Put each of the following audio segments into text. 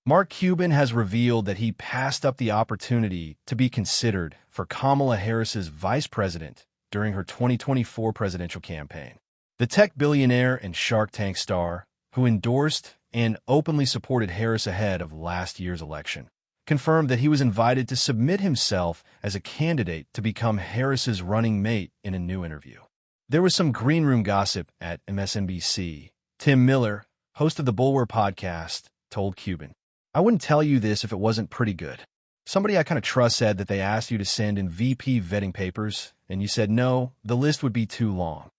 Mark Cuban has revealed that he passed up the opportunity to be considered for Kamala Harris's vice president during her 2024 presidential campaign. The tech billionaire and Shark Tank star, who endorsed and openly supported Harris ahead of last year's election, confirmed that he was invited to submit himself as a candidate to become Harris's running mate in a new interview. There was some green room gossip at MSNBC. Tim Miller, host of the Bulwer podcast, told Cuban, "I wouldn't tell you this if it wasn't pretty good. Somebody I kind of trust said that they asked you to send in VP vetting papers, and you said no, the list would be too long.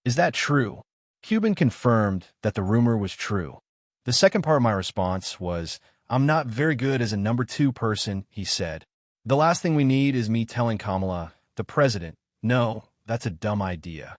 Is that true?" Cuban confirmed that the rumor was true. The second part of my response was, "I'm not very good as a number two person," he said. "The last thing we need is me telling Kamala, the president, no, that's a dumb idea.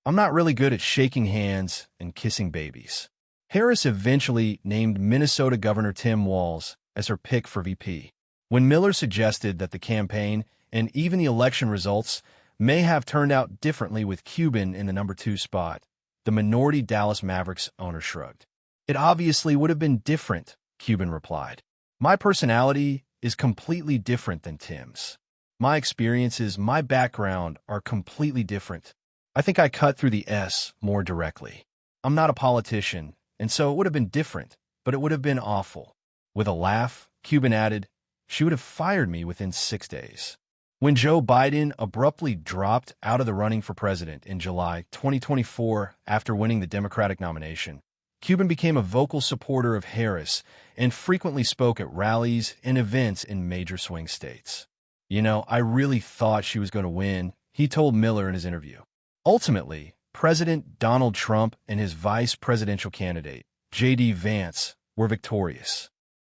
I'm not really good at shaking hands and kissing babies." Harris eventually named Minnesota Governor Tim Walz as her pick for VP. When Miller suggested that the campaign and even the election results may have turned out differently with Cuban in the number two spot, the minority Dallas Mavericks owner shrugged. "It obviously would have been different," Cuban replied. "My personality is completely different than Tim's. My experiences, my background are completely different. I think I cut through the S more directly. I'm not a politician, and so it would have been different, but it would have been awful." With a laugh, Cuban added, "She would have fired me within 6 days." When Joe Biden abruptly dropped out of the running for president in July 2024 after winning the Democratic nomination, Cuban became a vocal supporter of Harris and frequently spoke at rallies and events in major swing states. "I really thought she was going to win," he told Miller in his interview. Ultimately, President Donald Trump and his vice presidential candidate, J.D. Vance, were victorious.